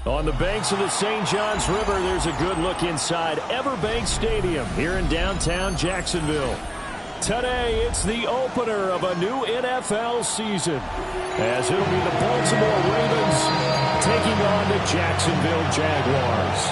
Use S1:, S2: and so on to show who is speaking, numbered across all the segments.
S1: On the banks of the St. Johns River, there's a good look inside Everbank Stadium here in downtown Jacksonville. Today, it's the opener of a new NFL season, as it'll be the Baltimore Ravens taking on the Jacksonville Jaguars.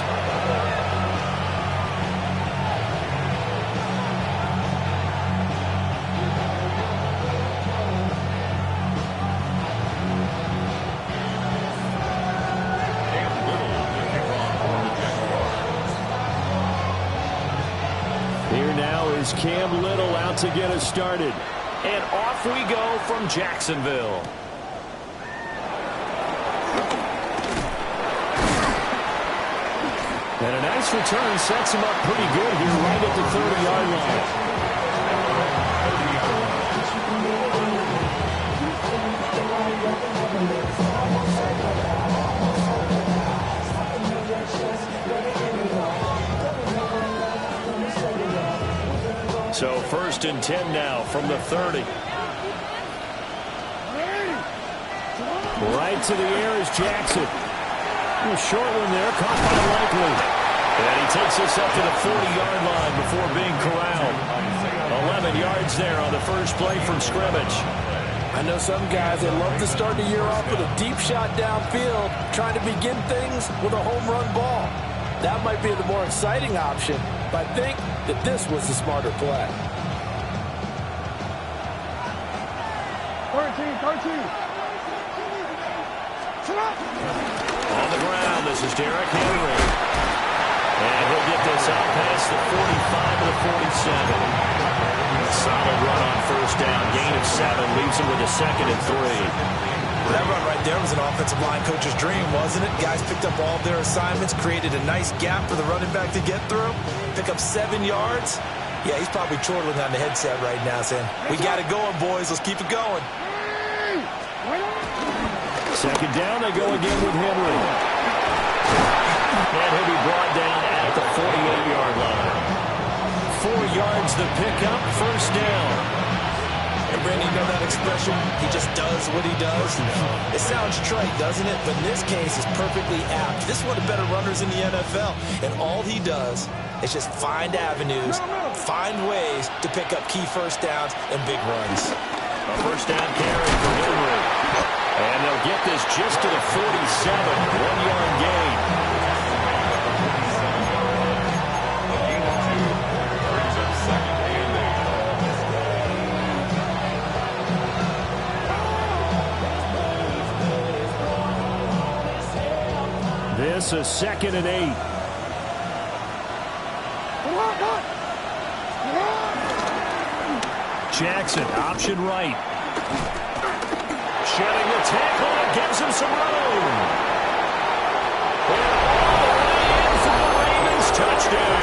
S1: Cam Little out to get us started. And off we go from Jacksonville. And a nice return sets him up pretty good here right at the 30-yard line. So 1st and 10 now from the 30. Right to the air is Jackson. A short one there, caught by Likely. And he takes us up to the 40-yard line before being corralled. 11 yards there on the first play from scrimmage.
S2: I know some guys that love to start the year off with a deep shot downfield, trying to begin things with a home run ball. That might be the more exciting option, but I think that this was the smarter play.
S3: 13.
S1: On the ground, this is Derrick Henry. And he'll get this out past the 45 to the 47. A solid run on first down. Gain of 7 leaves him with a 2nd and 3.
S4: That run right there was an offensive line coach's dream, wasn't it? Guys picked up all of their assignments, created a nice gap for the running back to get through, pick up 7 yards. Yeah, he's probably chortling on the headset right now saying, we got it going, boys. Let's keep it going.
S1: 2nd down, they go again with Henry. And he'll be brought down at the 48-yard line. 4 yards the pickup, 1st down.
S4: And Brandon, you know that expression, he just does what he does? It sounds trite, doesn't it? But in this case, it's perfectly apt. This is one of the better runners in the NFL. And all he does is just find avenues, find ways to pick up key first downs and big runs.
S1: A first down carry for Henry. And they'll get this just to the 47, 1-yard gain. This is 2nd and 8. Jackson, option right. Shedding the tackle and gives him some room. And all the way in for the Ravens touchdown.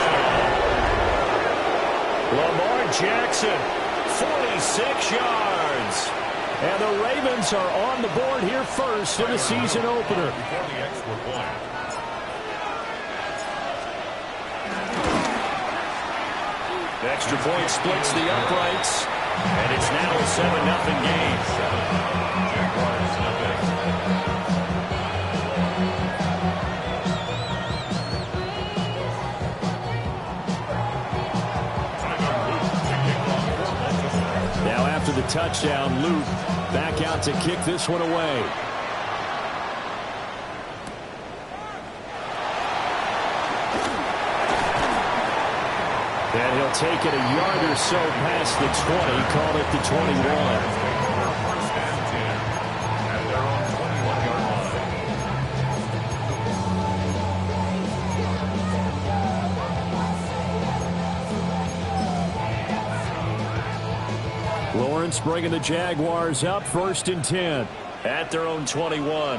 S1: Lamar Jackson, 46 yards. And the Ravens are on the board here first in the season opener.
S5: Before the extra point.
S1: Extra point splits the uprights, and it's now a 7-0 game.
S5: Jaguars nothing.
S1: Now after the touchdown, Luke back out to kick this one away. And he'll take it a yard or so past the 20, call it the 21. Lawrence bringing the Jaguars up 1st and 10 at their own 21. They'll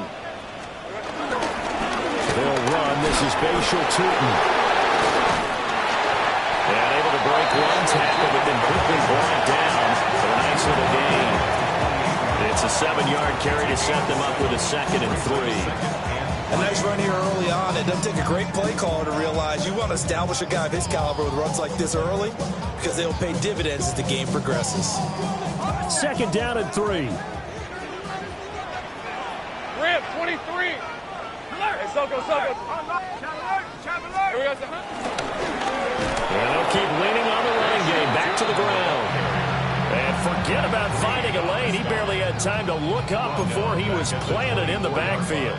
S1: run. This is Bashal Tutin. And able to break one tackle, but then quickly brought down for a nice little gain. It's a 7-yard carry to set them up with a 2nd and 3.
S4: A nice run here early on. It doesn't take a great play caller to realize you want to establish a guy of his caliber with runs like this early because they'll pay dividends as the game progresses.
S1: 2nd down and 3.
S3: Rip, 23.
S1: And they'll keep leaning on the running game. Back to the ground. And forget about finding a lane. He barely had time to look up before he was planted in the backfield.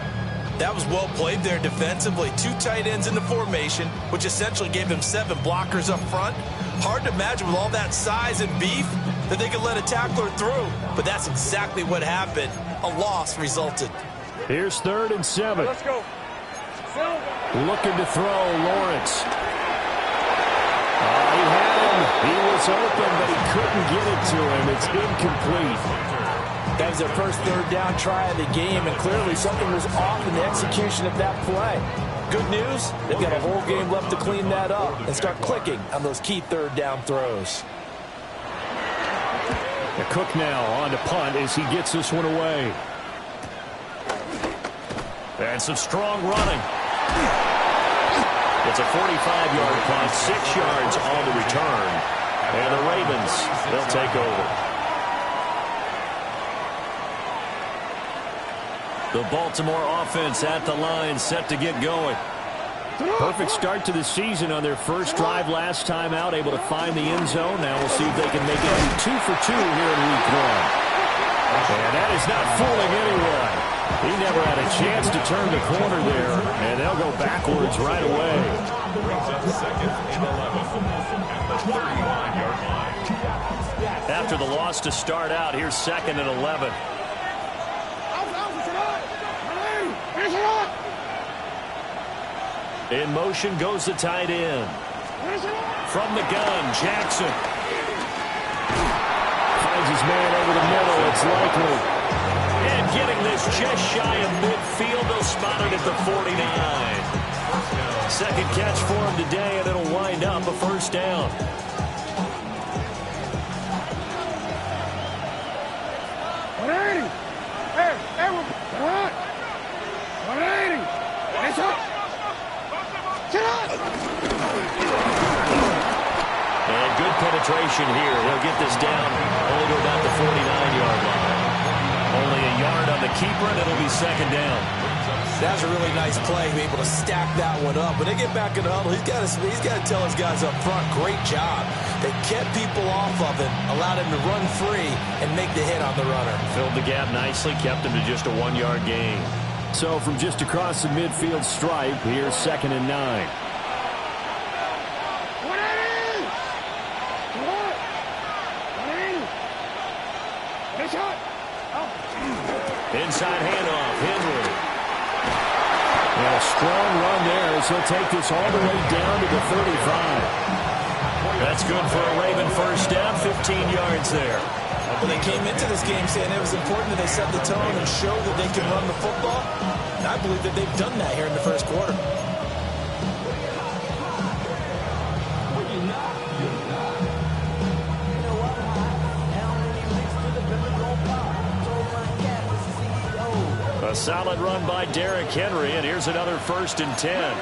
S4: That was well played there defensively. 2 tight ends in the formation, which essentially gave him 7 blockers up front. Hard to imagine with all that size and beef that they could let a tackler through. But that's exactly what happened. A loss resulted.
S1: Here's 3rd and 7.
S3: Let's go.
S1: Looking to throw, Lawrence. He had him. He was open, but he couldn't get it to him. It's incomplete.
S2: That was their first 3rd down try of the game, and clearly something was off in the execution of that play. Good news, they've got a whole game left to clean that up and start clicking on those key 3rd down throws.
S1: Cook now on to punt as he gets this one away. And some strong running. It's a 45-yard punt, 6 yards on the return. And the Ravens, they'll take over. The Baltimore offense at the line, set to get going. Perfect start to the season on their first drive last time out, able to find the end zone. Now we'll see if they can make it 2 for 2 here in week 1. And that is not fooling anyone. He never had a chance to turn the corner there, and they'll go backwards right away.
S5: Brings up 2nd and 11 at the 39-yard line.
S1: After the loss to start out, here's 2nd and 11. In motion goes the tight end. From the gun, Jackson. Finds his man over the middle. It's likely. And getting this just shy of midfield. They'll spot it at the 49. Second catch for him today, and it'll wind up a 1st down. And good penetration here. He'll get this down only to about the 49-yard line. Only a yard on the keeper, and it'll be 2nd down.
S4: That's a really nice play, be able to stack that one up. When they get back in the huddle, he's got to tell his guys up front, great job. They kept people off of him, allowed him to run free, and make the hit on the runner.
S1: Filled the gap nicely, kept him to just a 1-yard gain. So from just across the midfield stripe, here's 2nd and 9. Inside handoff, Henry. And a strong run there as he'll take this all the way down to the 35. That's good for a Raven 1st down, 15 yards there.
S4: Well, they came into this game saying it was important that they set the tone and show that they can run the football. And I believe that they've done that here in the 1st quarter.
S1: A solid run by Derrick Henry, and here's another 1st and 10.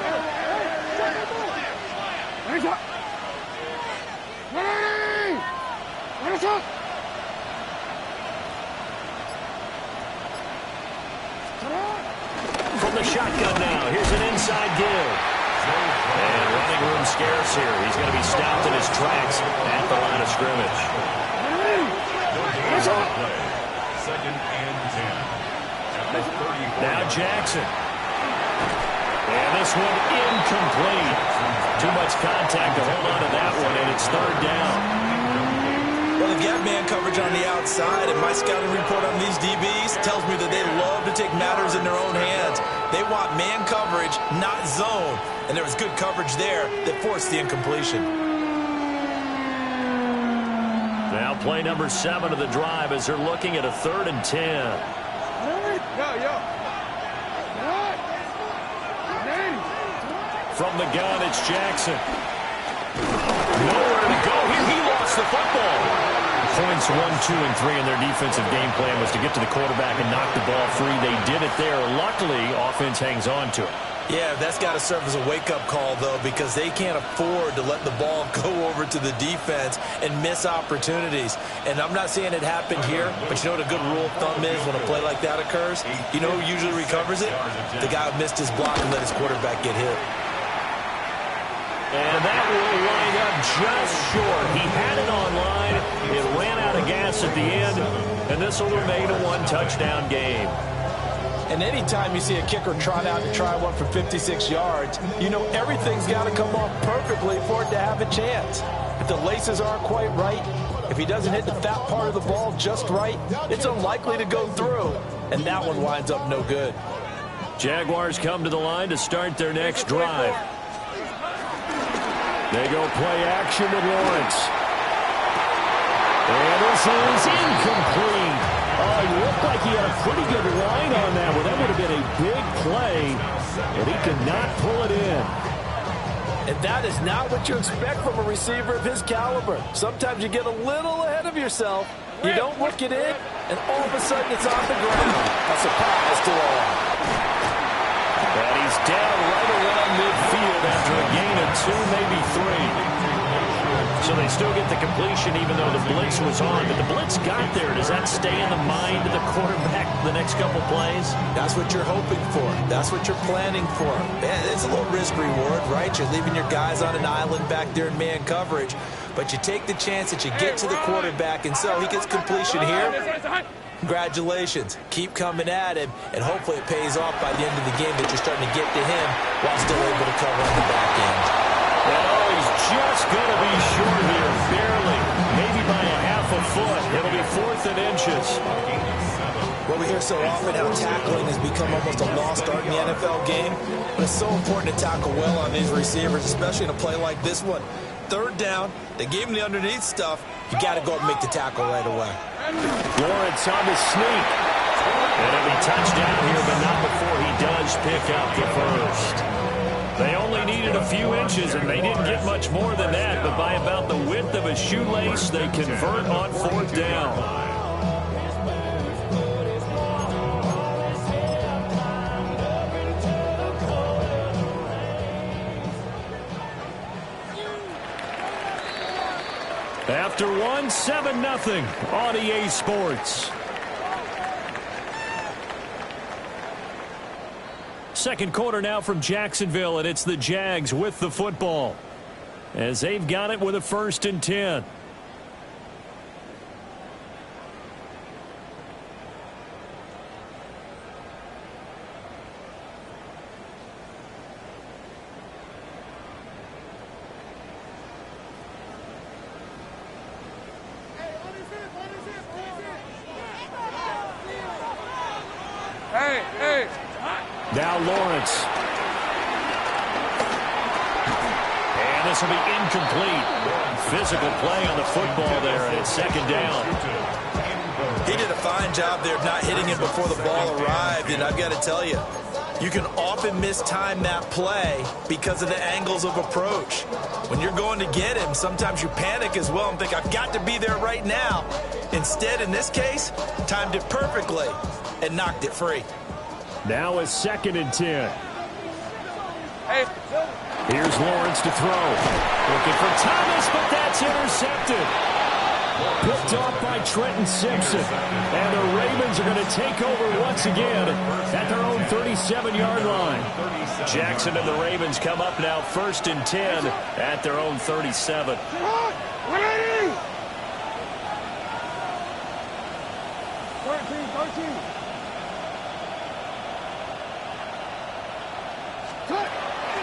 S1: From the shotgun now, here's an inside give. And running room scarce here. He's going to be stopped in his tracks at the line of scrimmage.
S5: 2nd and 10.
S1: Now Jackson. And this one incomplete. Too much contact to hold on to that one, and it's 3rd down.
S4: Well, they've got man coverage on the outside, and my scouting report on these DBs tells me that they love to take matters in their own hands. They want man coverage, not zone. And there was good coverage there that forced the incompletion.
S1: Now play number 7 of the drive as they're looking at a 3rd and 10. From the gun, it's Jackson. Nowhere to go here. He lost the football. Points 1, 2, and 3 in their defensive game plan was to get to the quarterback and knock the ball free. They did it there. Luckily, offense hangs on to it.
S4: Yeah, that's got to serve as a wake-up call, though, because they can't afford to let the ball go over to the defense and miss opportunities. And I'm not saying it happened here, but you know what a good rule of thumb is when a play like that occurs? You know who usually recovers it? The guy who missed his block and let his quarterback get hit.
S1: And that will wind up just short. He had it online. It ran out of gas at the end, and this will remain a one-touchdown game.
S2: And anytime you see a kicker trot out and try one from 56 yards, you know everything's got to come off perfectly for it to have a chance. If the laces aren't quite right, if he doesn't hit the fat part of the ball just right, it's unlikely to go through. And that one winds up no good.
S1: Jaguars come to the line to start their next drive. They go play action with Lawrence. And this is incomplete. Oh, he looked like he had a pretty good line on that one. That would have been a big play, and he could not pull it in.
S2: And that is not what you expect from a receiver of his caliber. Sometimes you get a little ahead of yourself. You don't look it in, and all of a sudden it's on the ground. A surprise to all.
S1: And he's down right around midfield after a gain of 2, maybe 3. So they still get the completion even though the blitz was on. But the blitz got there. Does that stay in the mind of the quarterback the next couple plays?
S4: That's what you're hoping for. That's what you're planning for. It's a little risk-reward, right? You're leaving your guys on an island back there in man coverage. But you take the chance that you get to the quarterback, and so he gets completion here. Congratulations. Keep coming at him, and hopefully it pays off by the end of the game that you're starting to get to him while still able to cover on the back end.
S1: Oh, he's just going to be short here, barely, maybe by a half a foot. It'll be 4th and inches.
S4: Well, we hear so often how tackling has become almost a lost art in the NFL game, but it's so important to tackle well on these receivers, especially in a play like this one. 3rd down, they gave him the underneath stuff. You got to go up and make the tackle right away.
S1: Lawrence on the sneak. And it'll be touchdown here, but not before he does pick up the first. They only needed a few inches, and they didn't get much more than that, but by about the width of a shoelace, they convert on 4th down. After 1, 7-0 on EA Sports. Second quarter now from Jacksonville, and it's the Jags with the football as they've got it with a 1st and 10. Now Lawrence. And this will be incomplete. Physical play on the football there, and it's 2nd down.
S4: He did a fine job there of not hitting him before the ball arrived, and I've got to tell you, you can often mistime that play because of the angles of approach. When you're going to get him, sometimes you panic as well and think, I've got to be there right now. Instead, in this case, timed it perfectly and knocked it free.
S1: Now it's 2nd and 10. Here's Lawrence to throw. Looking for Thomas, but that's intercepted. Picked off by Trenton Simpson. And the Ravens are going to take over once again at their own 37-yard line. Jackson and the Ravens come up now 1st and 10 at their own 37.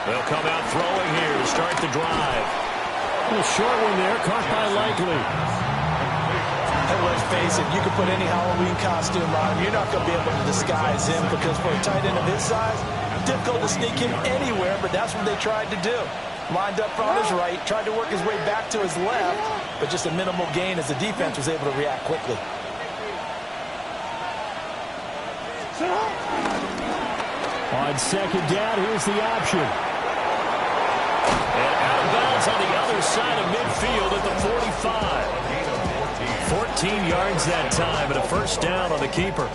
S1: They'll come out throwing here to start the drive. A short one there, caught by Likely.
S2: And let's face it, you can put any Halloween costume on him. You're not going to be able to disguise him because for a tight end of his size, difficult to sneak him anywhere, but that's what they tried to do. Lined up on his right, tried to work his way back to his left, but just a minimal gain as the defense was able to react quickly.
S1: On 2nd down, here's the option. And out of bounds on the other side of midfield at the 45. 14 yards that time and a 1st down on the keeper.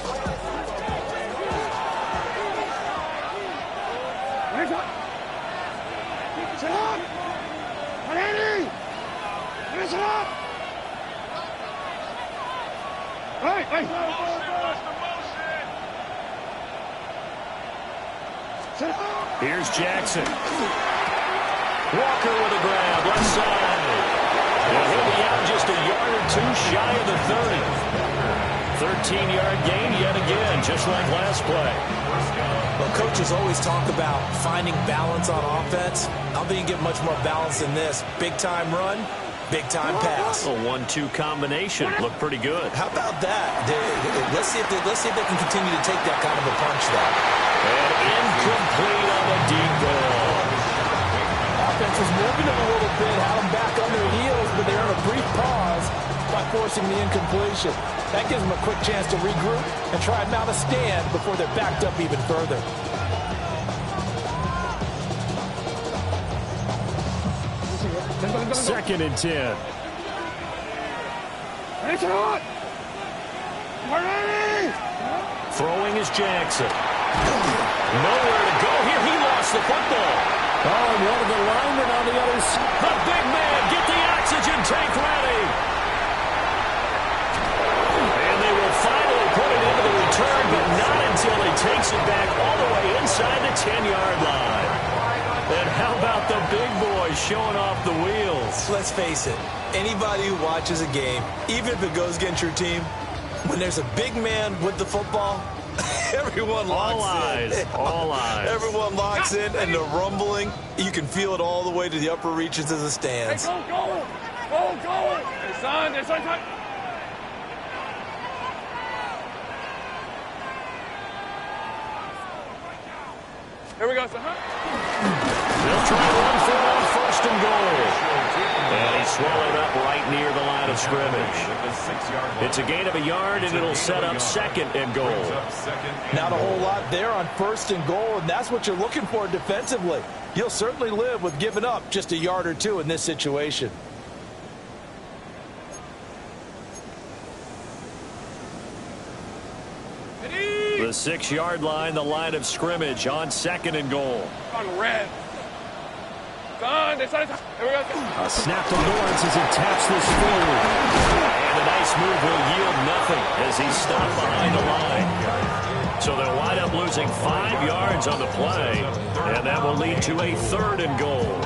S1: Here's Jackson. Walker with a grab, left side. And he'll be out just a yard or two shy of the 30. 13-yard gain yet again, just like last play.
S4: Well, coaches always talk about finding balance on offense. I don't think you get much more balance than this. Big-time run, big-time pass.
S1: A 1-2 combination. Looked pretty good.
S4: How about that? Let's see if they can continue to take that kind of a punch there.
S1: And incomplete on the deep ball.
S2: Offense was moving them a little bit, had them back on their heels, but they earned a brief pause by forcing the incompletion. That gives them a quick chance to regroup and try and mount a stand before they're backed up even further.
S1: Second and 10. Throwing is Jackson. Nowhere to go here. He lost the football.
S2: Oh, and one of the linemen on the other side.
S1: The big man, get the oxygen tank ready. And they will finally put it into the return, but not until he takes it back all the way inside the 10-yard line. And how about the big boys showing off the wheels?
S4: Let's face it, anybody who watches a game, even if it goes against your team, when there's a big man with the football, everyone locks in.
S1: All eyes.
S4: Everyone locks in, and the rumbling, you can feel it all the way to the upper reaches of the stands.
S3: Hey, go! Hey, son, here we go, son.
S1: They'll try one for on first and goal. And he's swallowed up right near the line of scrimmage. It's a gain of a yard, and it'll set up second and goal.
S2: Not a whole lot there on first and goal, and that's what you're looking for defensively. You'll certainly live with giving up just a yard or two in this situation.
S1: The 6-yard line, the line of scrimmage on second and goal.
S3: On red. Son, here we go.
S1: A snap to Lawrence as he taps this forward. And a nice move will yield nothing as he's stopped behind the line. So they'll wind up losing 5 yards on the play, and that will lead to a third and goal.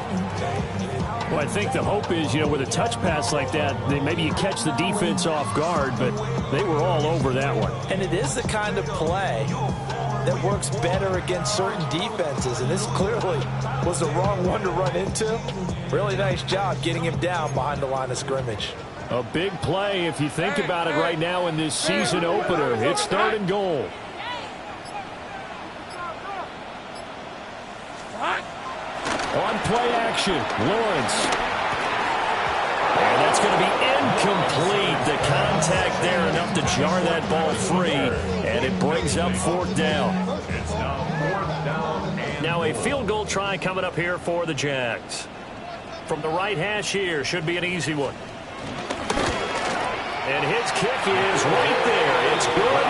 S1: Well, I think the hope is, with a touch pass like that, maybe you catch the defense off guard, but they were all over that one.
S2: And it is the kind of play that works better against certain defenses, and this clearly was the wrong one to run into. Really nice job getting him down behind the line of scrimmage.
S1: A big play if you think about it right now in this season opener. It's third and goal. On play action, Lawrence. And that's going to be incomplete. The contact there enough to jar that ball free, and it brings up fourth down. Now a field goal try coming up here for the Jags. From the right hash here, should be an easy one. And his kick is right there. It's good.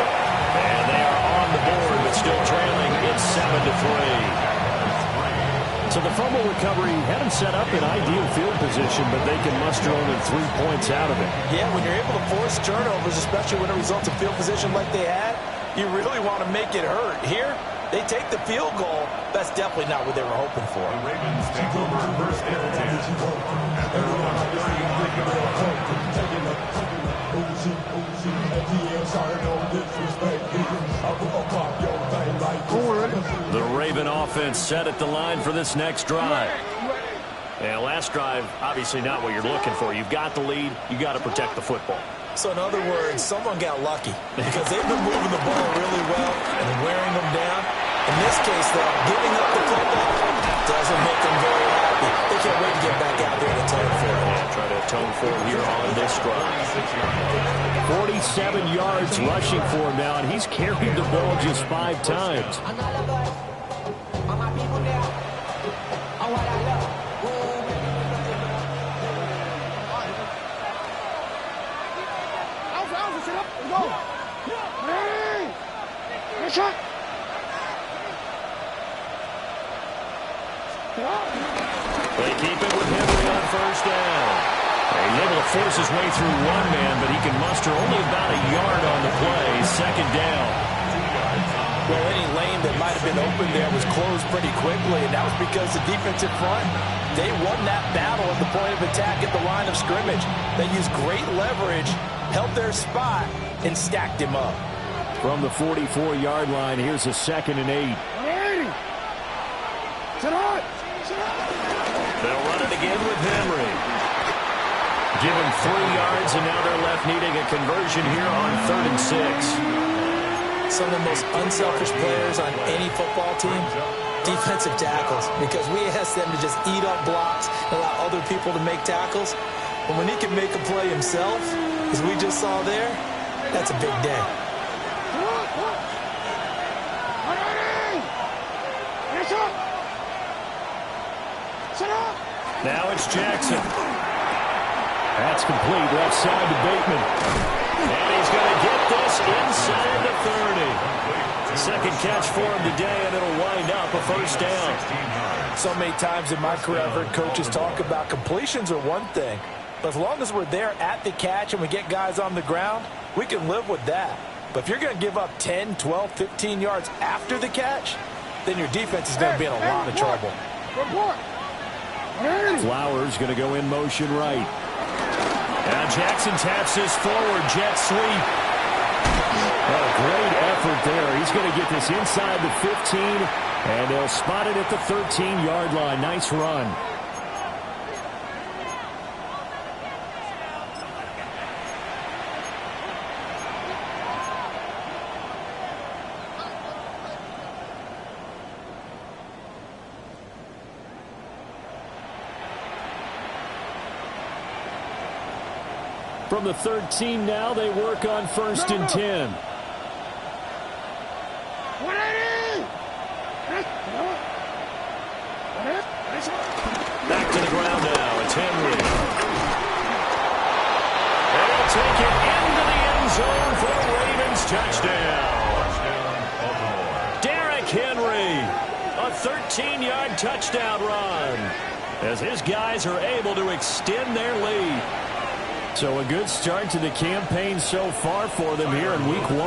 S1: And they are on the board, but still trailing. It's 7-3. So the fumble recovery had them set up in ideal field position, but they can muster only 3 points out of it.
S2: Yeah, when you're able to force turnovers, especially when it results in field position like they had, you really want to make it hurt. Here, they take the field goal. That's definitely not what they were hoping for.
S5: The Ravens take over first and 10 at their own 30.
S1: The Raven offense set at the line for this next drive. And last drive, obviously not what you're looking for. You've got the lead. You've got to protect the football.
S4: So in other words, someone got lucky because they've been moving the ball really well and wearing them down. In this case, though, giving up the football doesn't make them very happy. They can't wait to get back out there and atone for it.
S1: Yeah, try to atone for it here on this drive. 47 yards rushing for him now, and he's carried the ball just 5 times. They keep it with Henry on first down. He's able to force his way through one man, but he can muster only about a yard on the play. Second down.
S2: Well, any lane that might have been open there was closed pretty quickly, and that was because the defensive front, they won that battle at the point of attack at the line of scrimmage. They used great leverage, held their spot, and stacked him up.
S1: From the 44-yard line, here's a 2nd and 8. They'll run it again with Henry. Give him 3 yards, and now they're left needing a conversion here on 3rd and 6.
S4: Some of the most unselfish players on any football team, defensive tackles, because we ask them to just eat up blocks and allow other people to make tackles. But when he can make a play himself, as we just saw there, that's a big day.
S1: Now it's Jackson. That's complete, left side to Bateman. And he's going to get this inside the 30. Second catch for him today, and it'll wind up a first down.
S2: So many times in my career, I've heard coaches talk about completions are one thing, but as long as we're there at the catch and we get guys on the ground, we can live with that. But if you're going to give up 10, 12, 15 yards after the catch, then your defense is going to be in a lot of trouble.
S1: Flowers going to go in motion right. Now Jackson taps this forward, jet sweep. Oh, great effort there. He's going to get this inside the 15, and they'll spot it at the 13-yard line. Nice run. From the 13 now, they work on 1st and 10. Back to the ground now. It's Henry. They'll take it into the end zone for the Ravens touchdown. Derrick Henry, a 13-yard touchdown run, as his guys are able to extend their lead. So a good start to the campaign so far for them here in Week 1.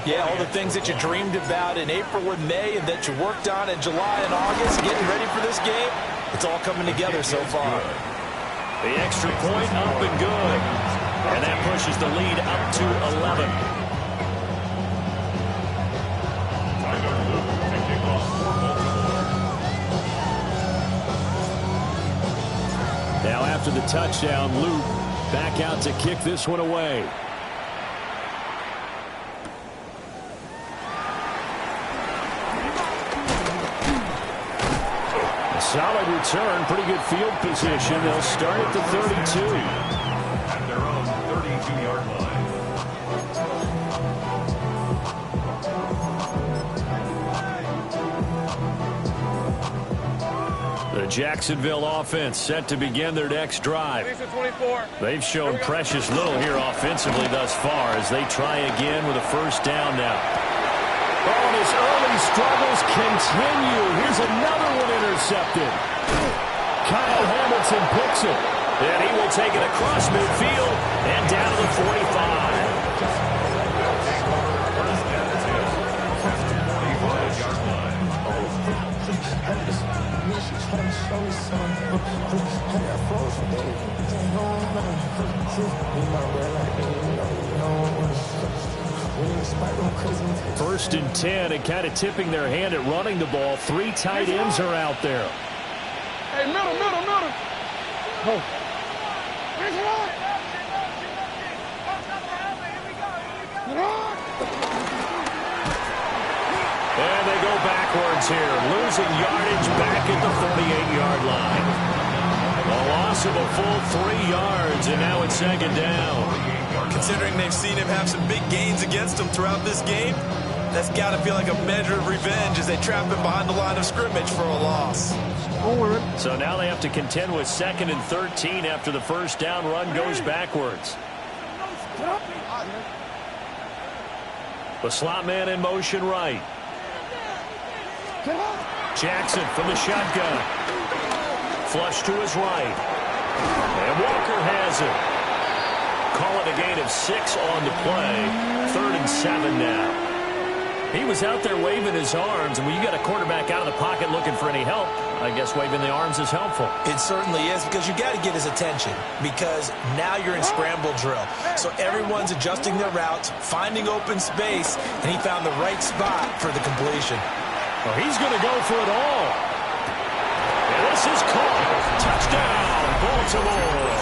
S2: Yeah, all the things that you dreamed about in April and May and that you worked on in July and August, getting ready for this game, it's all coming together so far.
S1: The extra point up and good. And that pushes the lead up to 11. Now after the touchdown, Luke back out to kick this one away. A solid return, pretty good field position. They'll start at the 32.
S5: At their own 32-yard line.
S1: The Jacksonville offense set to begin their next drive. They've shown precious little here offensively thus far as they try again with a first down now. Oh, and his early struggles continue. Here's another one intercepted. Kyle Hamilton picks it. And he will take it across midfield and down to the 45. First and 10, and kind of tipping their hand at running the ball. 3 tight ends are out there.
S3: Hey, middle. Oh.
S1: And they go backwards here, losing yardage back at the 48-yard line. A loss of a full 3 yards, and now it's second down.
S4: Considering they've seen him have some big gains against them throughout this game, that's got to feel like a measure of revenge as they trap him behind the line of scrimmage for a loss.
S1: So now they have to contend with 2nd and 13 after the first down run goes backwards. The slot man in motion right. Jackson from the shotgun. Flush to his right. And Walker has it. Call it a gain of 6 on the play. 3rd and 7 now. He was out there waving his arms, and when you got a quarterback out of the pocket looking for any help, I guess waving the arms is helpful.
S4: It certainly is, because you got to get his attention, because now you're in scramble drill. So everyone's adjusting their routes, finding open space, and he found the right spot for the completion.
S1: Well, he's going to go for it all. And this is caught. Touchdown, Baltimore.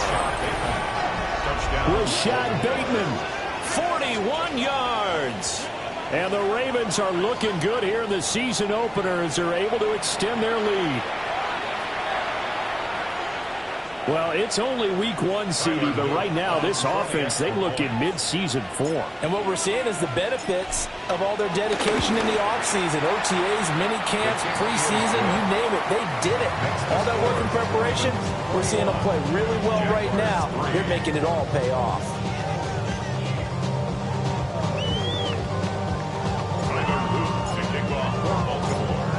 S1: Rashad Bateman, 41 yards. And the Ravens are looking good here in the season opener as they're able to extend their lead. Well, it's only week 1, CD, but right now this offense, they look in mid-season form.
S2: And what we're seeing is the benefits of all their dedication in the offseason. OTAs, mini camps, preseason, you name it, they did it. All that work in preparation, we're seeing them play really well right now. They're making it all pay off.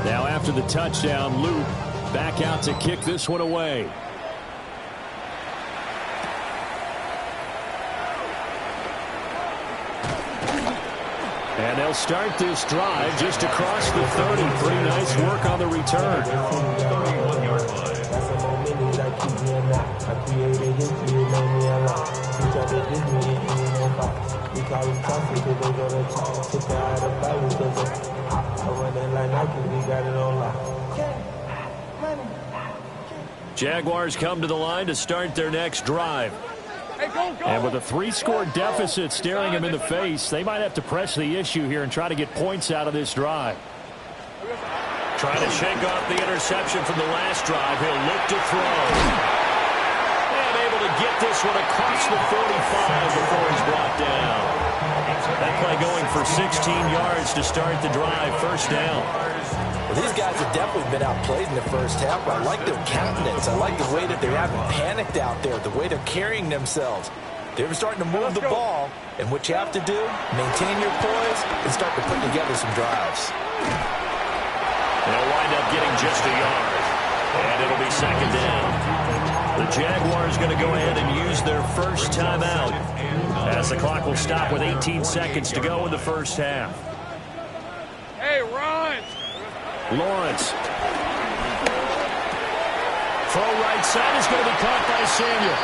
S1: Now after the touchdown, Luke back out to kick this one away. And they'll start this drive just across the 30. Pretty nice work on the return. Jaguars come to the line to start their next drive. And with a 3-score deficit staring them in the face, they might have to press the issue here and try to get points out of this drive. Trying to shake off the interception from the last drive. He'll look to throw. And able to get this one across the 45 before he's brought down. That play going for 16 yards to start the drive. First down.
S2: Well, these guys have definitely been outplayed in the first half. I like their countenance. I like the way that they haven't panicked out there, the way they're carrying themselves. They're starting to move the ball, and what you have to do, maintain your poise and start to put together some drives.
S1: They'll wind up getting just a yard, and it'll be second down. The Jaguars going to go ahead and use their first timeout as the clock will stop with 18 seconds to go in the first half.
S3: Hey, run!
S1: Lawrence. Throw right side is going to be caught by Samuel.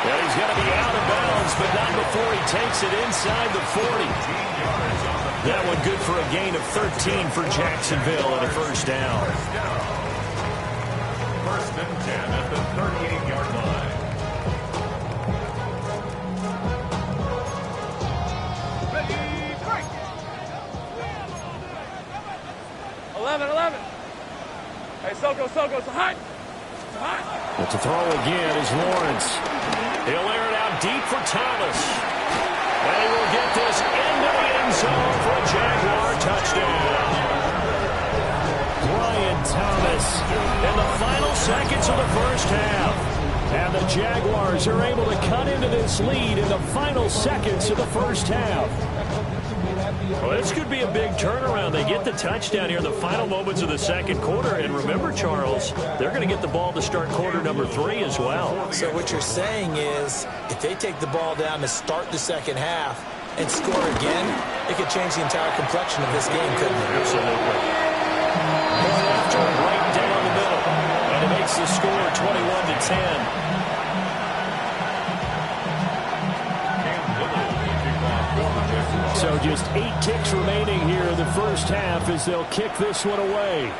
S1: Well, he's going to be out of bounds, but not before he takes it inside the 40. That one good for a gain of 13 for Jacksonville and a first down.
S5: First and 10 at the 38-yard line.
S3: 11. Hey, Soko, so hot.
S1: But to throw again is Lawrence. He'll air it out deep for Thomas. And he will get this into the end zone for a Jaguar touchdown. Brian Thomas in the final seconds of the first half. And the Jaguars are able to cut into this lead in the final seconds of the first half. Well, this could be a big turnaround. They get the touchdown here in the final moments of the second quarter. And remember, Charles, they're going to get the ball to start quarter number 3 as well.
S4: So what you're saying is, if they take the ball down to start the second half and score again, it could change the entire complexion of this game, couldn't it?
S1: Absolutely. Point after right down the middle. And it makes the score 21-10. So just 8 ticks remaining here in the first half as they'll kick this one away.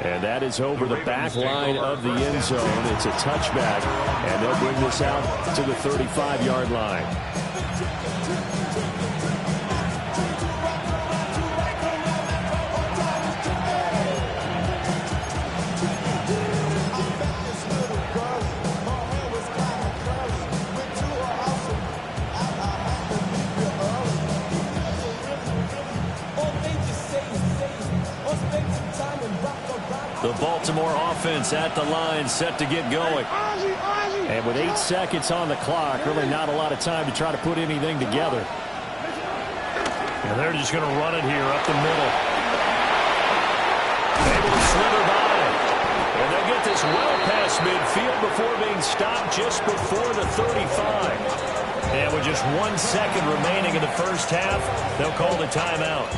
S1: And that is over the back line of the end zone. It's a touchback, and they'll bring this out to the 35-yard line. The Baltimore offense at the line, set to get going. And with 8 seconds on the clock, really not a lot of time to try to put anything together. And they're just going to run it here up the middle. Able to slither by. and stopped just before the 35. And with just 1 second remaining in the first half, they'll call the timeout.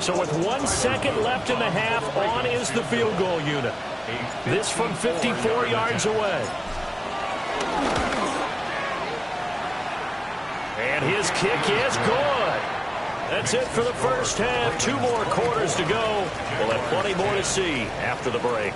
S1: So with 1 second left in the half, on is the field goal unit. This from 54 yards away. And his kick is good. That's it for the first half. 2 more quarters to go. We'll have plenty more to see after the break.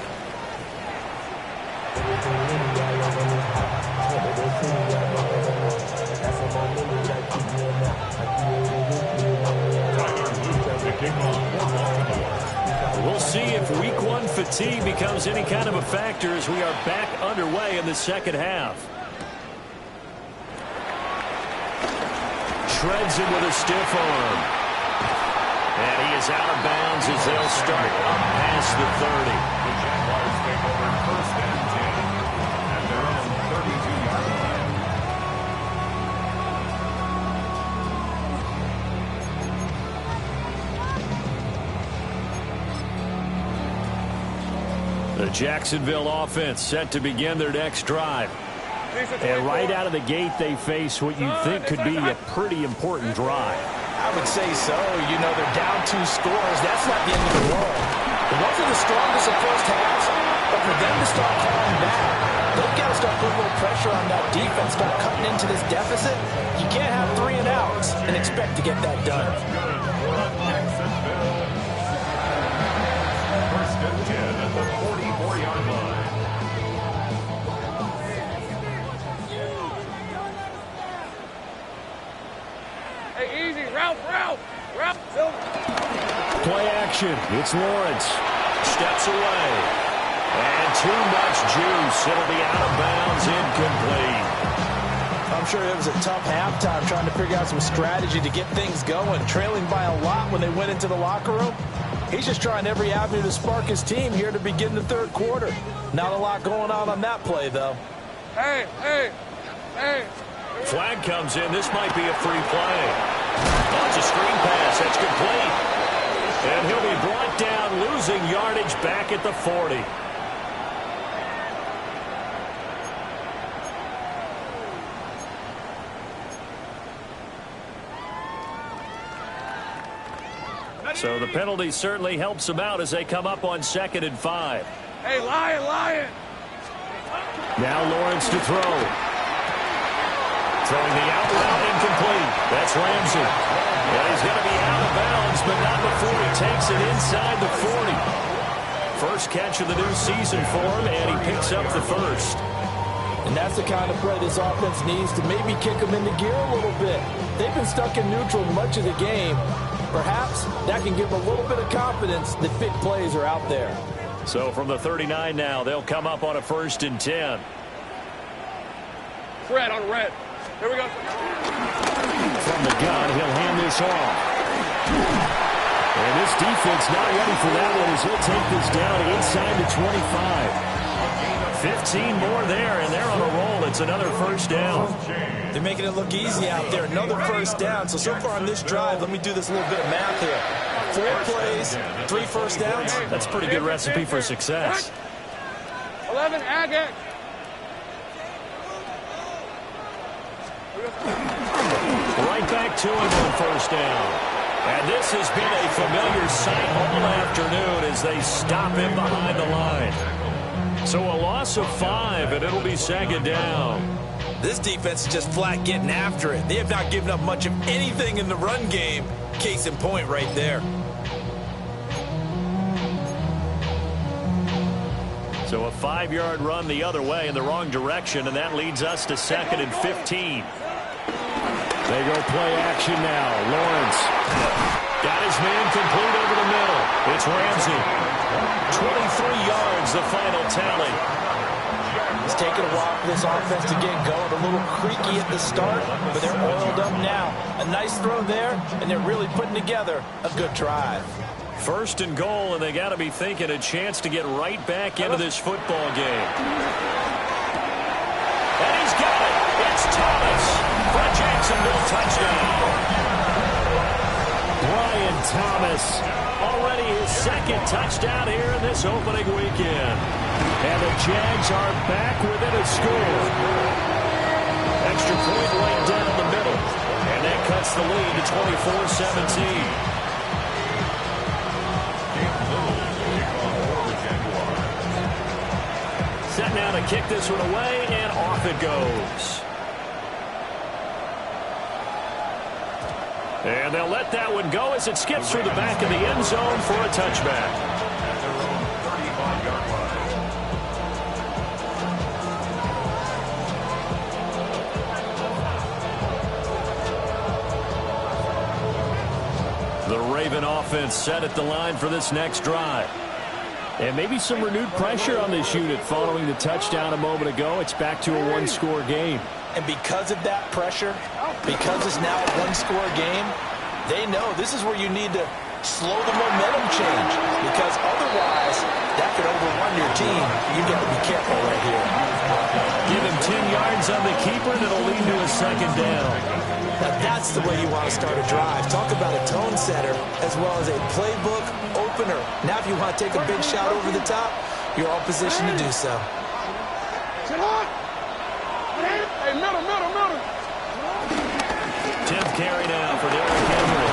S1: We'll see if week 1 fatigue becomes any kind of a factor as we are back underway in the second half. Shreds him with a stiff arm. And he is out of bounds as they'll start up past the 30.
S5: The Jaguars take over 1st and 10 at their own 32-yard line.
S1: The Jacksonville offense set to begin their next drive. And right out of the gate, they face what you think could be a pretty important drive.
S2: I would say so. You know, they're down 2 scores. That's not the end of the world. It wasn't the strongest of first halves, but for them to start calling back, they've got to start putting a little pressure on that defense, start cutting into this deficit. You can't have 3 and outs and expect to get that done.
S5: 1st and 10 at the 44-yard line.
S3: Hey, easy. Ralph.
S1: Play action. It's Lawrence. Steps away. And too much juice. It'll be out of bounds, incomplete.
S2: I'm sure it was a tough halftime trying to figure out some strategy to get things going. Trailing by a lot when they went into the locker room. He's just trying every avenue to spark his team here to begin the 3rd quarter. Not a lot going on that play, though.
S3: Hey.
S1: Flag comes in. This might be a free play. Oh, it's a screen pass. That's complete. And he'll be brought down, losing yardage back at the 40. So the penalty certainly helps them out as they come up on 2nd and 5.
S3: Hey, Lion.
S1: Now Lawrence to throw. Throwing the out route, incomplete. That's Ramsey. Well, he's going to be out of bounds, but not before he takes it inside the 40. First catch of the new season for him, and he picks up the first.
S2: And that's the kind of play this offense needs to maybe kick them into gear a little bit. They've been stuck in neutral much of the game. Perhaps that can give them a little bit of confidence that big plays are out there.
S1: So from the 39 now, they'll come up on a 1st and 10.
S3: Red on red. Here we go.
S1: From the gun, he'll hand this off. And this defense not ready for that one as he'll take this down inside the 25. 15 more there, and they're on a roll. It's another first down.
S4: They're making it look easy out there. Another first down. So far on this drive, let me do this little bit of math here. 4 plays, 3 first downs.
S1: That's a pretty good recipe for success.
S3: 11, Agate.
S1: Right back to him on first down. And this has been a familiar sight all afternoon as they stop him behind the line. So a loss of 5, and it'll be 2nd down.
S4: This defense is just flat getting after it. They have not given up much of anything in the run game. Case in point right there.
S1: So a 5-yard run the other way in the wrong direction, and that leads us to 2nd and 15. They go play action now. Lawrence got his man complete over the middle. It's Ramsey. 23 yards, the final tally.
S2: It's taken a while for this offense to get going. A little creaky at the start, but they're oiled up now. A nice throw there, and they're really putting together a good drive.
S1: 1st and goal, and they got to be thinking a chance to get right back into this football game. And he's got it. It's Thomas for a Jacksonville touchdown. Brian Thomas already already his second touchdown here in this opening weekend. And the Jags are back within a score. Extra point right down the middle. And that cuts the lead to 24-17. Set now to kick this one away, and off it goes. And they'll let that one go as it skips through the back of the end zone for a touchback.
S5: At their own 35-yard line.
S1: The Raven offense set at the line for this next drive. And maybe some renewed pressure on this unit following the touchdown a moment ago. It's back to a one-score game.
S4: And because of that pressure, because it's now a one-score game, they know this is where you need to slow the momentum change, because otherwise that could overrun your team. You got to be careful right here.
S1: Give him 10 yards on the keeper, and it'll lead to a second down.
S4: Now that's the way you want to start a drive. Talk about a tone setter as well as a playbook opener. Now if you want to take a big shot over the top, you're all positioned to do so.
S3: Hey, middle.
S1: 10th carry now for Derrick Henry.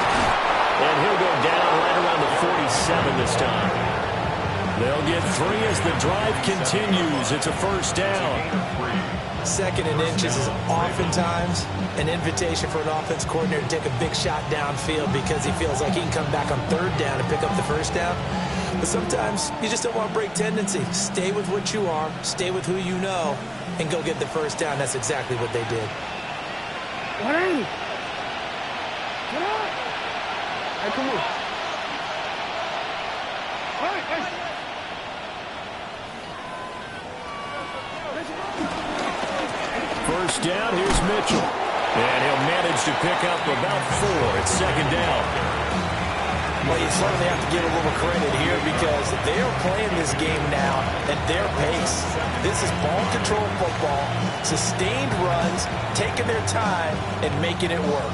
S1: And he'll go down right around the 47 this time. They'll get 3 as the drive continues. It's a first down.
S4: 2nd and inches is oftentimes an invitation for an offense coordinator to take a big shot downfield because he feels like he can come back on 3rd down and pick up the first down. But sometimes you just don't want to break tendency. Stay with what you are, stay with who you know, and go get the first down. That's exactly what they did.
S3: Hey, come on. Hey.
S1: First down, here's Mitchell. And he'll manage to pick up about 4. It's 2nd down.
S4: Well, you certainly have to give a little credit here because they are playing this game now at their pace. This is ball control football, sustained runs, taking their time, and making it work.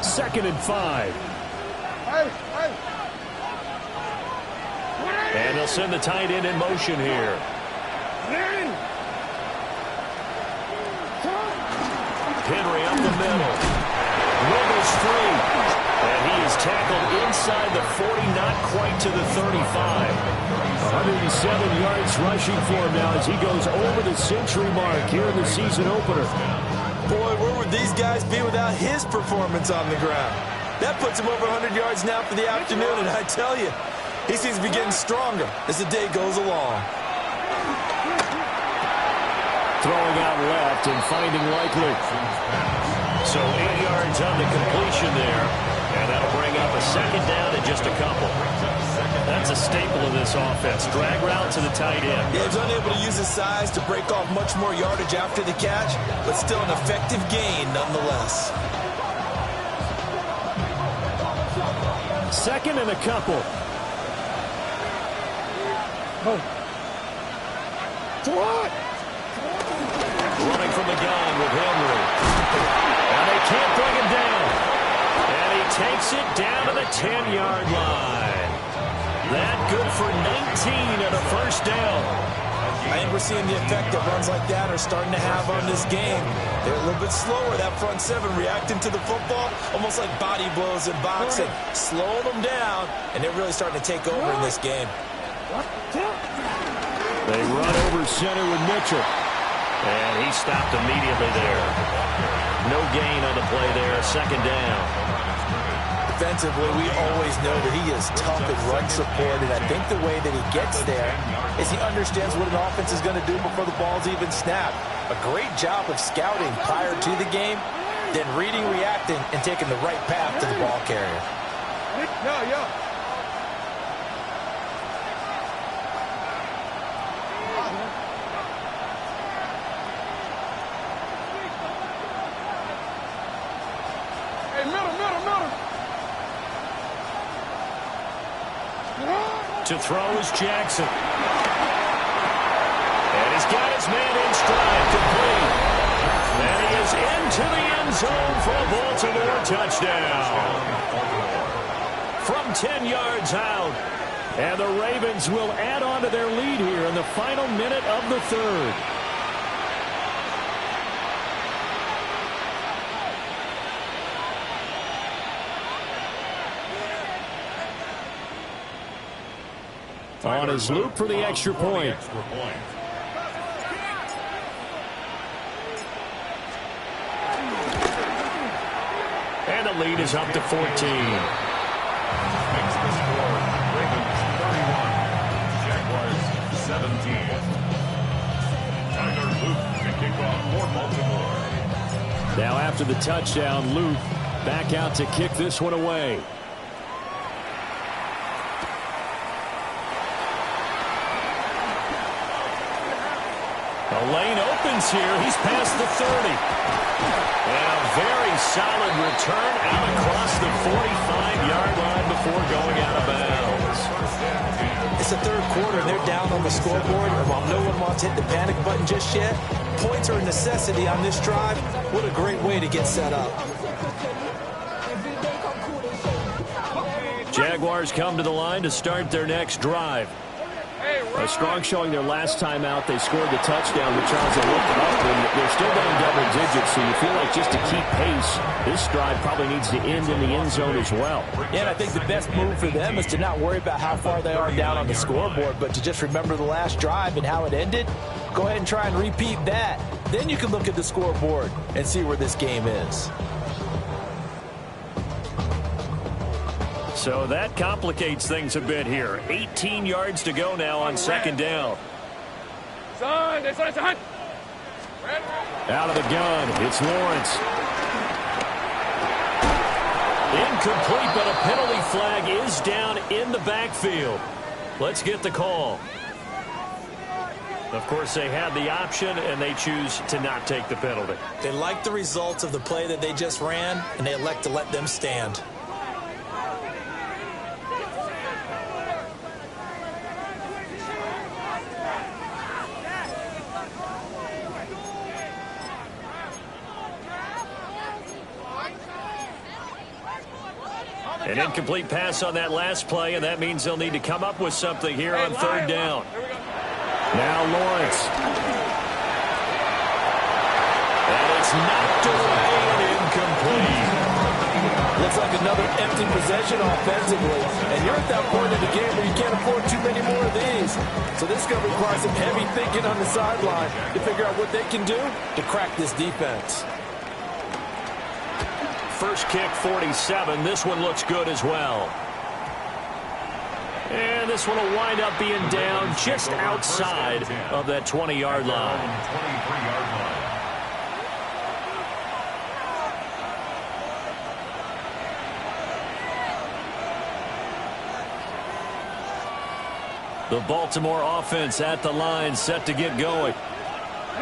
S1: 2nd and 5.
S3: Hey.
S1: And they'll send the tight end in motion here. Henry up the middle. Wiggles free. And he is tackled inside the 40, not quite to the 35. 107 yards rushing for him now as he goes over the century mark here in the season opener.
S4: Boy, where would these guys be without his performance on the ground? That puts him over 100 yards now for the afternoon, and I tell you, he seems to be getting stronger as the day goes along.
S1: Throwing out left and finding Likely. So 8 yards on the completion there. And that'll bring up a second down in just a couple. That's a staple of this offense. Drag route to the tight end.
S4: Yeah, he's unable to use his size to break off much more yardage after the catch, but still an effective gain nonetheless.
S1: 2nd and a couple. Running from the gun with Henry. And they can't bring him down. And he takes it down to the 10-yard line. That good for 19 and a first down.
S4: I think we're seeing the effect that runs like that are starting to have on this game. They're a little bit slower, that front 7, reacting to the football, almost like body blows in boxing, slowing them down, and they're really starting to take over in this game.
S1: They run over center with Mitchell. And he stopped immediately there. No gain on the play there, second down.
S4: Defensively, we always know that he is tough and run support, and I think the way that he gets there is he understands what an offense is going to do before the ball's even snapped. A great job of scouting prior to the game, then reading, reacting, and taking the right path to the ball carrier.
S3: Yeah. Hey, middle.
S1: To throw is Jackson. And he's got his man in stride, complete. And he is into the end zone for a Baltimore touchdown. from 10 yards out. And the Ravens will add on to their lead here in the final minute of the third. On his loop for the extra point. And the lead is up to 14.
S5: Makes the score. Ravens 31. Jaguars 17. Tyler Luke to kick off for Baltimore.
S1: Now after the touchdown, Luke back out to kick this one away. The lane opens here. He's past the 30. And a very solid return out across the 45-yard line before going out of bounds.
S4: It's the third quarter, and they're down on the scoreboard. And while no one wants to hit the panic button just yet, points are a necessity on this drive. What a great way to get set up.
S1: Jaguars come to the line to start their next drive. A strong showing their last time out. They scored the touchdown, but Charles, they look up, and they're still down double digits, so you feel like just to keep pace, this drive probably needs to end in the end zone as well.
S2: Yeah, and I think the best move for them is to not worry about how far they are down on the scoreboard, but to just remember the last drive and how it ended. Go ahead and try and repeat that. Then you can look at the scoreboard and see where this game is.
S1: So that complicates things a bit here. 18 yards to go now on second down.
S3: Out
S1: Out of the gun, it's Lawrence. Incomplete, but a penalty flag is down in the backfield. Let's get the call. Of course, they had the option, and they choose to not take the penalty.
S4: They like the results of the play that they just ran, and they elect to let them stand.
S1: An incomplete pass on that last play, and that means they'll need to come up with something here on third down. Now Lawrence. And it's knocked away and incomplete.
S2: Looks like another empty possession offensively, and you're at that point in the game where you can't afford too many more of these. So this is going to require some heavy thinking on the sideline to figure out what they can do to crack this defense.
S1: First kick, 47. This one looks good as well. And this one will wind up being down just outside of that 20-yard line.
S5: 23-yard line.
S1: The Baltimore offense at the line, set to get going.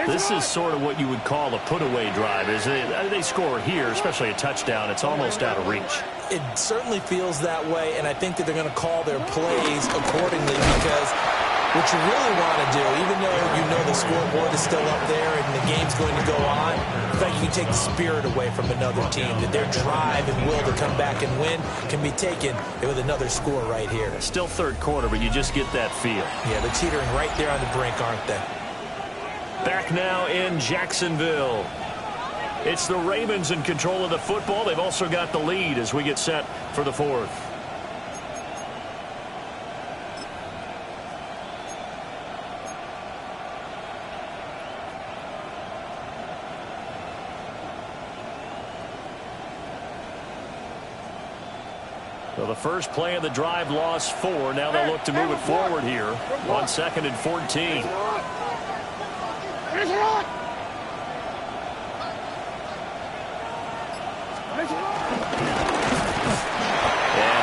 S1: This is sort of what you would call a put-away drive. They score here, especially a touchdown. It's almost out of reach.
S4: It certainly feels that way, and I think that they're going to call their plays accordingly, because what you really want to do, even though you know the scoreboard is still up there and the game's going to go on, in fact, you can take the spirit away from another team, that their drive and will to come back and win can be taken with another score right here.
S1: Still third quarter, but you just get that feel.
S4: Yeah, they're teetering right there on the brink, aren't they?
S1: Back now in Jacksonville. It's the Ravens in control of the football. They've also got the lead as we get set for the fourth. So the first play of the drive lost 4. Now they'll look to move it forward here on 2nd and 14. And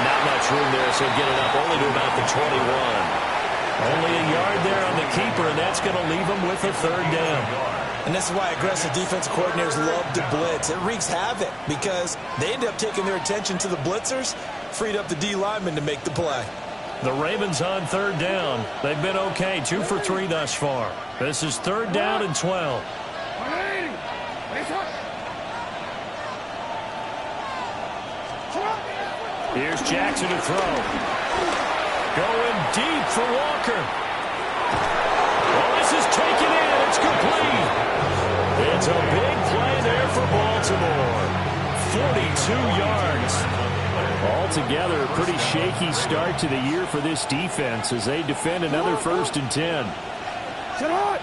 S1: not much room there, so get it up only to about the 21. Only a yard there on the keeper, and that's going to leave them with a third down.
S4: And this is why aggressive defensive coordinators love to blitz. It wreaks havoc because they end up taking their attention to the blitzers, freed up the D lineman to make the play.
S1: The Ravens on third down. They've been okay, 2 for 3 thus far. This is third down and 12. Here's Jackson to throw. Going deep for Walker. Well, this is taken in. It's complete. It's a big play there for Baltimore. 42 yards. Altogether, a pretty shaky start to the year for this defense as they defend another 1st and 10.
S3: Sit on!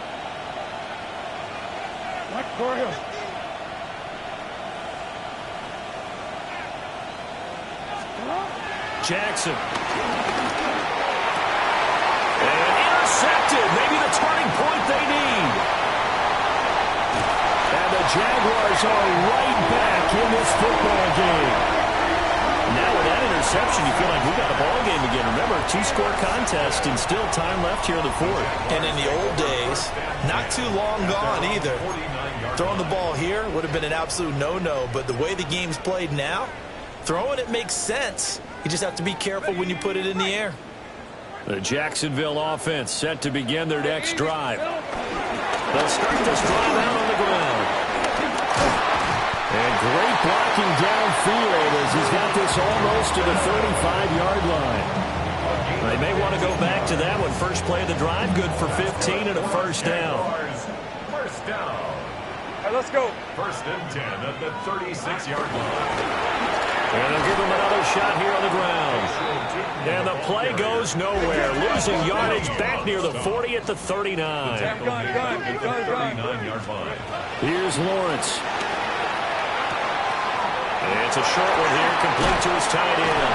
S3: Mike Corio.
S1: Jackson. And intercepted. Maybe the turning point they need. And the Jaguars are right back in this football game. Now with that interception, you feel like we got a ball game again. Remember, 2-score contest and still time left here in the 4th.
S4: And in the old days, not too long gone either. Throwing the ball here would have been an absolute no-no, but the way the game's played now, throwing it makes sense. You just have to be careful when you put it in the air.
S1: The Jacksonville offense set to begin their next drive. They'll start this drive out on the ground. And great blocking downfield as he's got this almost to the 35-yard line. They may want to go back to that one. First play of the drive, good for 15 and a 1st down.
S5: First down.
S3: All right, let's go.
S5: 1st and 10 at the 36-yard line.
S1: And they'll give him another shot here on the ground. And the play goes nowhere. Losing yardage back near the 40 at the 39.
S3: Gun.
S1: Here's Lawrence. It's a short one here, complete to his tight end.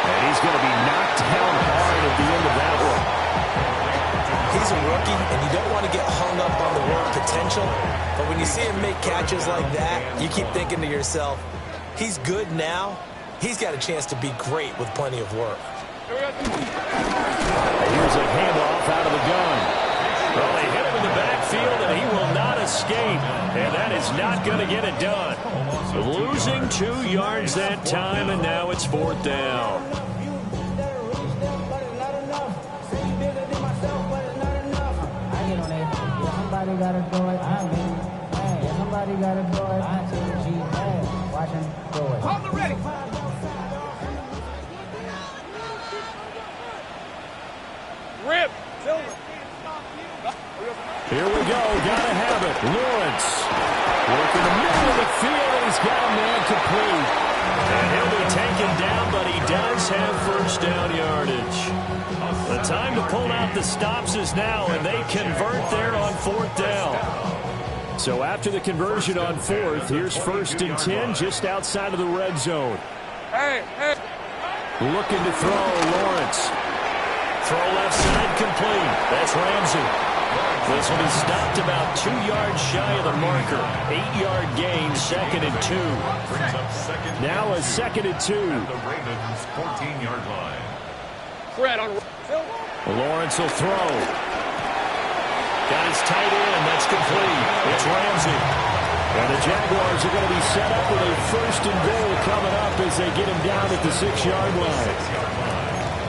S1: And he's going to be knocked down hard at the end of that one.
S4: He's a rookie, and you don't want to get hung up on the word potential. But when you see him make catches like that, you keep thinking to yourself, he's good now. He's got a chance to be great with plenty of work.
S1: Here's a handoff out of the gun. Well, they hit him in the backfield, and he will not escape. And that is not going to get it done. Losing 2 yards that time, and now it's 4th down.
S6: Somebody gotta do it. Somebody gotta do it. Watch him do it.
S3: Hold the ready. Rip. Silver.
S1: Here we go. Gotta have it. Lawrence. Working the middle of the field, and he's got a man complete. And he'll be taken down, but he does have 1st down yardage. The time to pull out the stops is now, and they convert there on 4th down. So after the conversion on 4th, here's 1st and 10 just outside of the red zone.
S3: Hey.
S1: Looking to throw, Lawrence. Throw left side complete. That's Ramsey. This will be stopped about 2 yards shy of the marker. 8-yard gain, 2nd and 2. Now a 2nd and 2.
S5: At the Ravens' 14-yard line.
S3: Fred on.
S1: Lawrence will throw. Got his tight end. That's complete. It's Ramsey. And the Jaguars are going to be set up with a 1st and goal coming up as they get him down at the 6-yard line.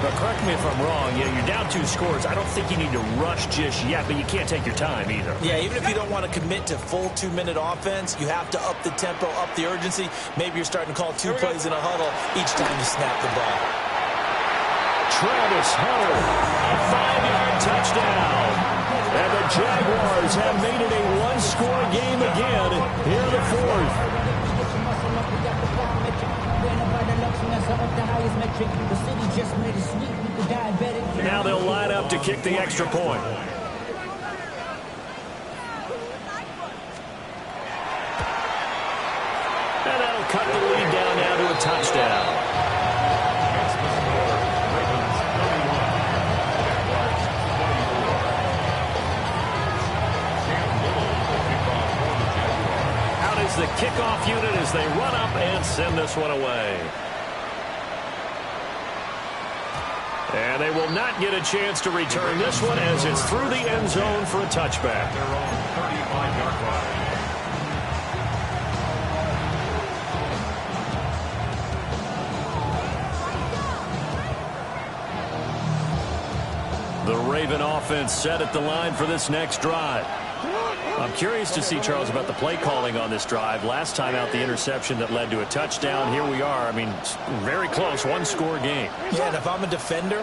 S1: But correct me if I'm wrong. You're down 2 scores. I don't think you need to rush just yet, but you can't take your time either.
S4: Yeah, even if you don't want to commit to full 2-minute offense, you have to up the tempo, up the urgency. Maybe you're starting to call 2 plays in a huddle each time you snap the ball.
S1: Travis Hunter, a 5-yard touchdown. And the Jaguars have made it a 1-score game again here in the 4th. Now they'll line up to kick the extra point. And that'll cut the lead down now to a touchdown. The kickoff unit as they run up and send this one away. And they will not get a chance to return this one as it's through the end zone for a touchback.
S5: Their own 35-yard line.
S1: The Raven offense set at the line for this next drive. I'm curious to see, Charles, about the play calling on this drive. Last time out, the interception that led to a touchdown. Here we are. I mean, very close, one-score game.
S4: Yeah, and if I'm a defender,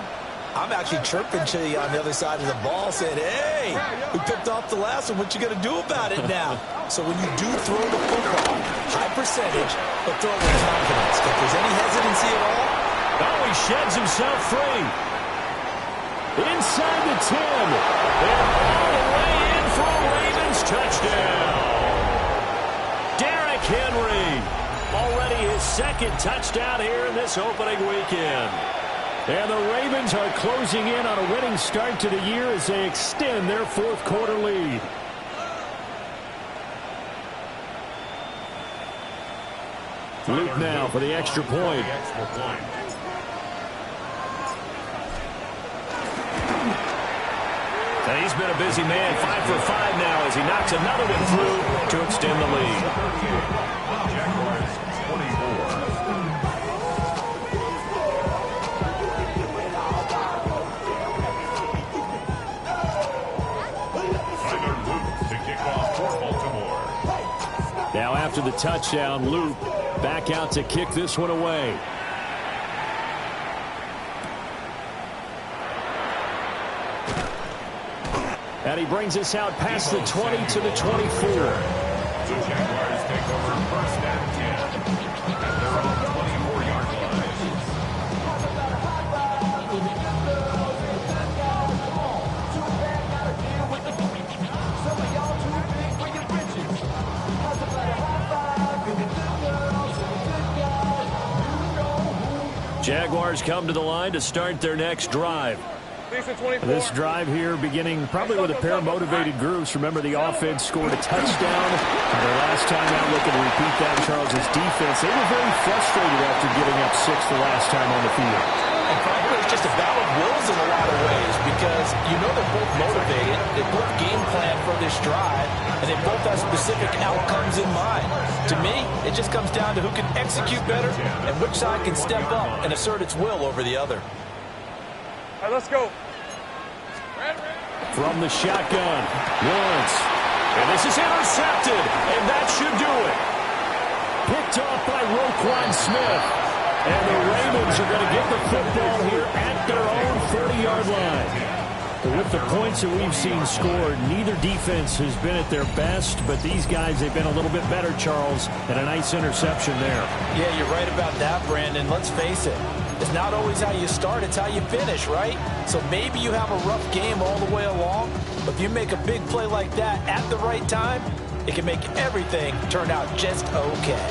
S4: I'm actually chirping to you on the other side of the ball saying, hey, we picked off the last one. What you going to do about it now? So when you do throw the football, high percentage, but throw it with confidence. If there's any hesitancy at all.
S1: Oh, he sheds himself free. Inside the 10. And all the way in for a Ravens touchdown. Derrick Henry. Already his second touchdown here in this opening weekend. And the Ravens are closing in on a winning start to the year as they extend their fourth quarter lead. Luke now for the extra point. And he's been a busy man, 5 for 5 now as he knocks another one through to extend the lead.
S5: Jaguars 24.
S1: Now after the touchdown, Luke back out to kick this one away. And he brings us out past the 20 to the 24.
S5: The Jaguars take over first and 10 at their own 24-yard line.
S1: Jaguars come to the line to start their next drive. This drive here beginning probably with a pair of motivated groups. Remember, the offense scored a touchdown. Their last time out, looking to repeat that, Charles's defense. They were very frustrated after giving up 6 the last time on the field.
S4: And frankly, it's just a battle of wills in a lot of ways because you know they're both motivated. They both game plan for this drive, and they both have specific outcomes in mind. To me, it just comes down to who can execute better and which side can step up and assert its will over the other.
S3: All right, let's go.
S1: From the shotgun, Lawrence. And this is intercepted, and that should do it. Picked off by Roquan Smith. And the Ravens are going to get the football here at their own 30-yard line. With the points that we've seen scored, neither defense has been at their best, but these guys, they've been a little bit better, Charles, and a nice interception there.
S4: Yeah, you're right about that, Brandon. Let's face it. It's not always how you start, it's how you finish, right? So maybe you have a rough game all the way along, but if you make a big play like that at the right time, it can make everything turn out just okay.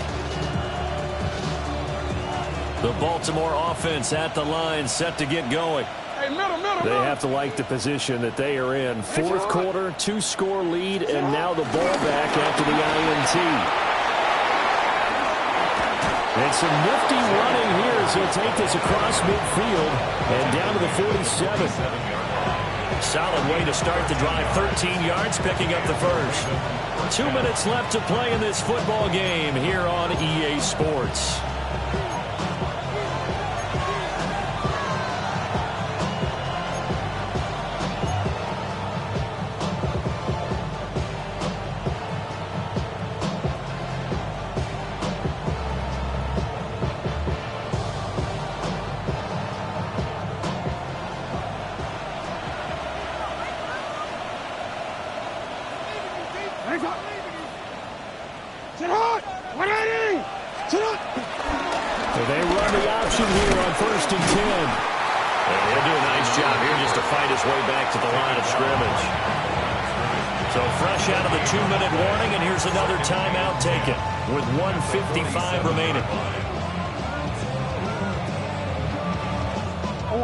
S1: The Baltimore offense at the line, set to get going.
S3: Hey, middle.
S1: They have to like the position that they are in. Fourth quarter, 2-score lead, and now the ball back after the INT. And some nifty running here as he'll take this across midfield and down to the 47. Solid way to start the drive. 13 yards, picking up the first. 2 minutes left to play in this football game here on EA Sports. So they run the option here on 1st and 10. And he'll do a nice job here just to fight his way back to the line of scrimmage. So fresh out of the 2-minute warning, and here's another timeout taken with 1:55 remaining.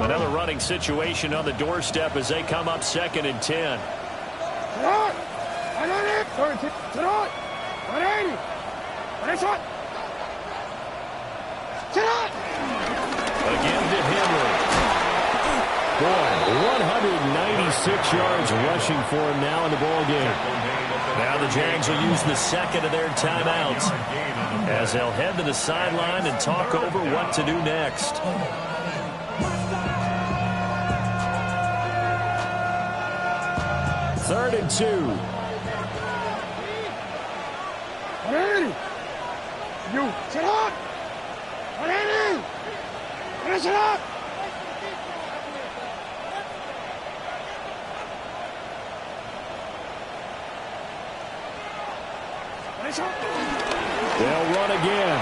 S1: Another running situation on the doorstep as they come up 2nd and 10. Again to Henry. Boy, 196 yards rushing for him now in the ball game. Now the Jags will use the second of their timeouts as they'll head to the sideline and talk over what to do next. Third and 2.
S3: You. Sit up. What inning? Finish it up.
S1: They'll run again.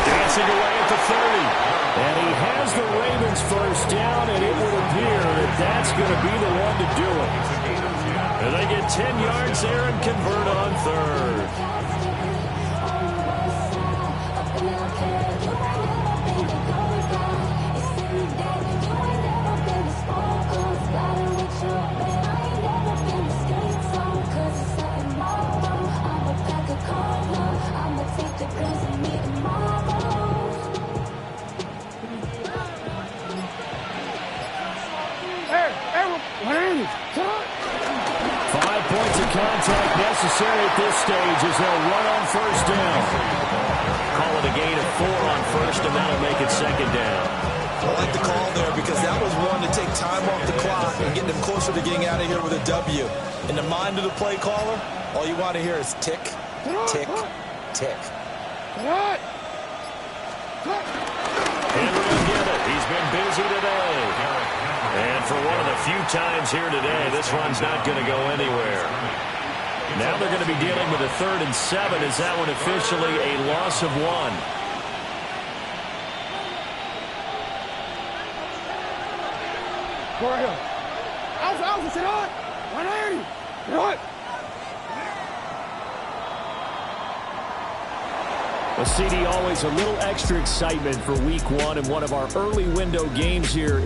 S1: Dancing away at the 30. And he has the Ravens first down, and it would appear that that's going to be the one to do it. And they get 10 yards there and convert on third. Contact necessary at this stage as they'll run on first down. Call it a gain of 4 on first, and that'll make it second down.
S4: I like the call there because that was one to take time off the clock and get them closer to getting out of here with a W. In the mind of the play caller, all you want to hear is tick, tick, tick.
S1: Henry will get it. He's been busy today. And for one of the few times here today, this run's not going to go anywhere. Now they're going to be dealing with a 3rd and 7. Is that one officially a loss of 1?
S3: Go right here. Alpha, sit on. 180. Sit on.
S1: Well, CD, always a little extra excitement for week 1 and one of our early window games here.